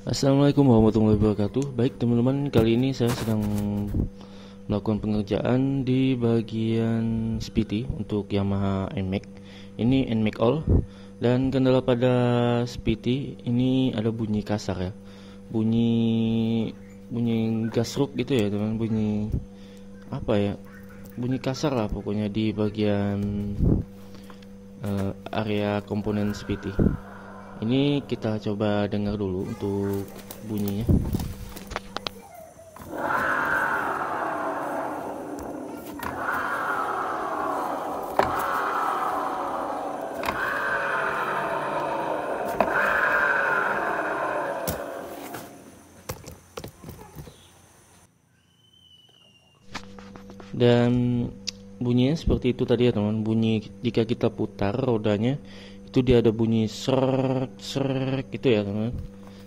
Assalamualaikum warahmatullahi wabarakatuh. Baik teman-teman, kali ini saya sedang melakukan pengerjaan di bagian SPT untuk Yamaha NMAX. Ini NMAX All, dan kendala pada SPT ini ada bunyi kasar ya, bunyi gasruk gitu ya teman, bunyi apa ya, bunyi kasar lah pokoknya di bagian area komponen SPT. Ini kita coba dengar dulu untuk bunyinya. Dan bunyinya seperti itu tadi ya teman. Bunyi jika kita putar rodanya itu dia ada bunyi ser gitu ya teman.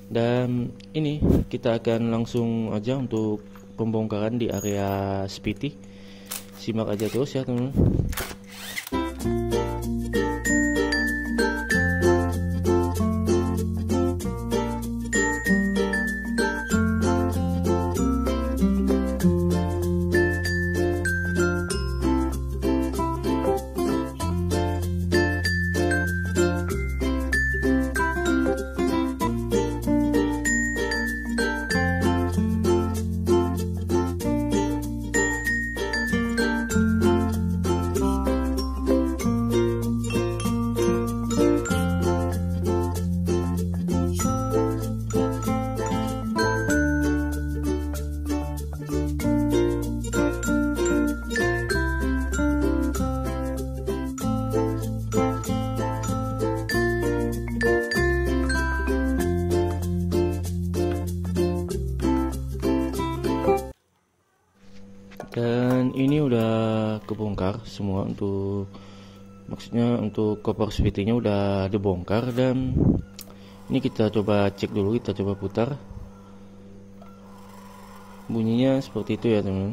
Dan ini kita akan langsung aja untuk pembongkaran di area SPT. Simak aja terus ya teman. Dan ini udah kebongkar semua, untuk maksudnya untuk koper SPT-nya udah dibongkar. Dan ini kita coba cek dulu, kita coba putar. Bunyinya seperti itu ya teman.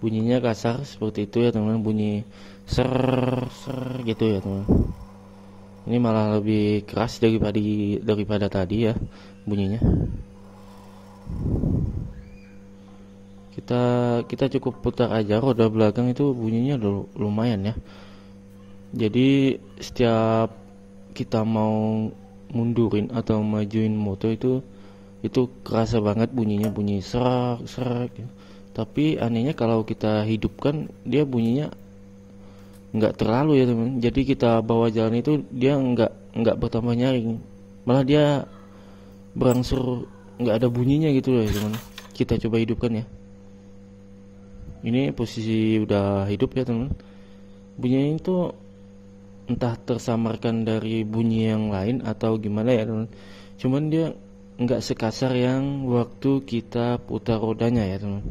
Bunyinya kasar seperti itu ya teman, bunyi ser gitu ya teman. Ini malah lebih keras daripada tadi ya bunyinya. Kita cukup putar aja roda belakang, itu bunyinya lumayan ya. Jadi setiap kita mau mundurin atau majuin motor itu kerasa banget bunyinya, bunyi serak ya. Tapi anehnya kalau kita hidupkan dia bunyinya nggak terlalu ya teman. Jadi kita bawa jalan itu dia nggak bertambah nyaring, malah dia berangsur nggak ada bunyinya gitu loh ya teman. Kita coba hidupkan ya. Ini posisi udah hidup ya teman. Bunyinya itu entah tersamarkan dari bunyi yang lain atau gimana ya teman. Cuman dia nggak sekasar yang waktu kita putar rodanya ya teman.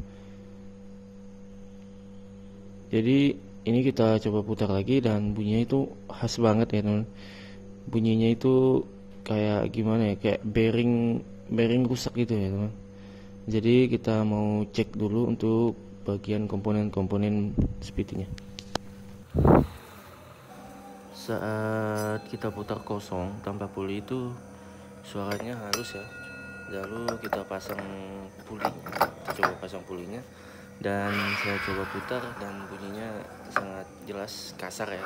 Jadi ini kita coba putar lagi dan bunyinya itu khas banget ya teman. Bunyinya itu kayak gimana ya, kayak bearing rusak gitu ya teman. Jadi kita mau cek dulu untuk bagian komponen-komponen SPT-nya. Saat kita putar kosong tanpa puli itu suaranya halus ya. Lalu kita pasang pulinya, kita coba pasang pulinya. Dan saya coba putar dan bunyinya sangat jelas kasar ya.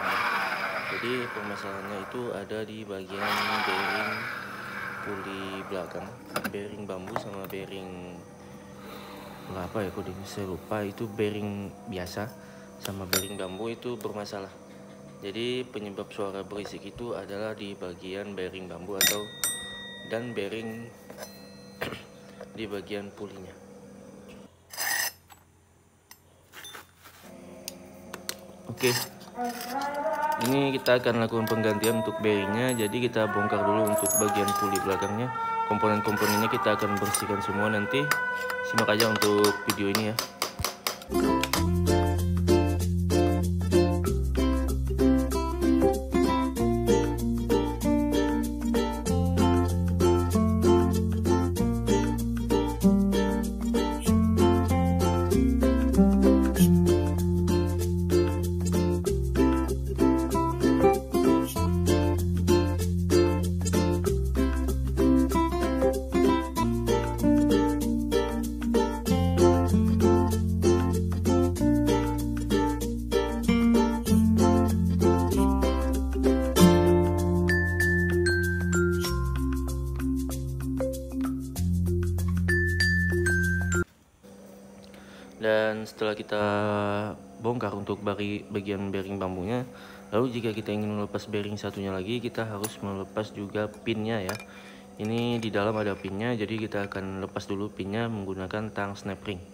Jadi permasalahannya itu ada di bagian bearing puli belakang, bearing bambu sama bearing apa ya kodenya saya lupa, itu bearing biasa sama bearing bambu itu bermasalah. Jadi penyebab suara berisik itu adalah di bagian bearing bambu dan bearing di bagian pulinya. Oke, ini kita akan lakukan penggantian untuk bearingnya. Jadi kita bongkar dulu untuk bagian puli belakangnya. Komponen-komponennya kita akan bersihkan semua nanti. Simak aja untuk video ini ya. setelah kita bongkar untuk bagian bearing bambunya, lalu jika kita ingin melepas bearing satunya lagi, kita harus melepas juga pinnya ya. Ini di dalam ada pinnya, jadi kita akan lepas dulu pinnya menggunakan tang snap ring.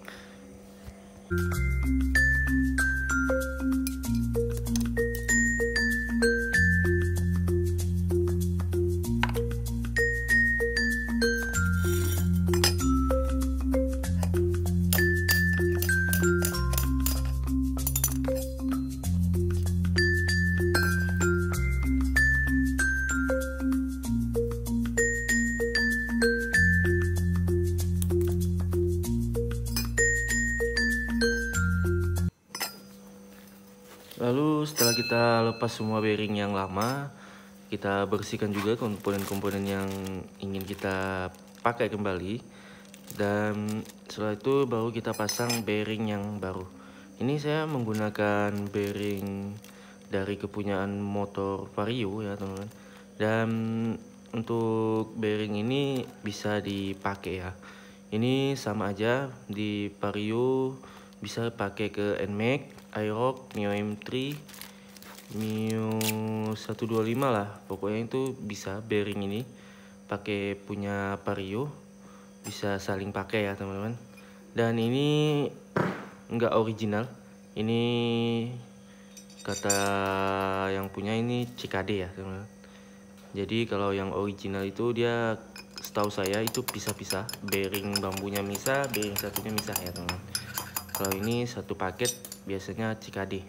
Lalu setelah kita lepas semua bearing yang lama, kita bersihkan juga komponen-komponen yang ingin kita pakai kembali. Dan setelah itu baru kita pasang bearing yang baru. Ini saya menggunakan bearing dari kepunyaan motor Vario ya teman-teman. Dan untuk bearing ini bisa dipakai ya. Ini sama aja, di Vario bisa pakai ke NMAX, Aerox, Mio M3, Mio 125 lah. Pokoknya itu bisa bearing ini pakai punya Vario, bisa saling pakai ya teman-teman. Dan ini enggak original, ini kata yang punya ini CKD ya teman-teman. Jadi kalau yang original itu dia setahu saya itu pisah-pisah, bearing bambunya misah, bearing satunya misah ya teman-teman. Kalau ini satu paket biasanya CKD.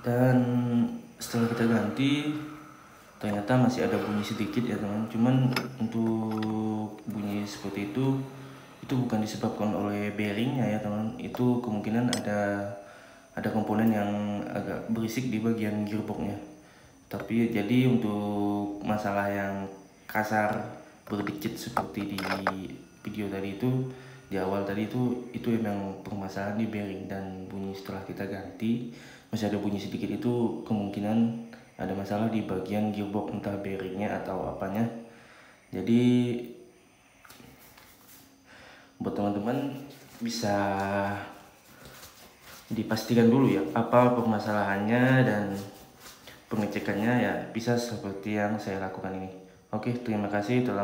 Dan setelah kita ganti, ternyata masih ada bunyi sedikit ya teman. Cuman untuk bunyi seperti itu bukan disebabkan oleh bearingnya ya teman. Itu kemungkinan ada komponen yang agak berisik di bagian gearboxnya. Tapi jadi untuk masalah yang kasar berdikit seperti di video tadi itu, di awal tadi itu memang permasalahan di bearing, dan bunyi setelah kita ganti masih ada bunyi sedikit, itu kemungkinan ada masalah di bagian gearbox, entah bearingnya atau apanya. Jadi buat teman-teman bisa dipastikan dulu ya apa permasalahannya, dan pengecekannya ya bisa seperti yang saya lakukan ini. Oke, terima kasih telah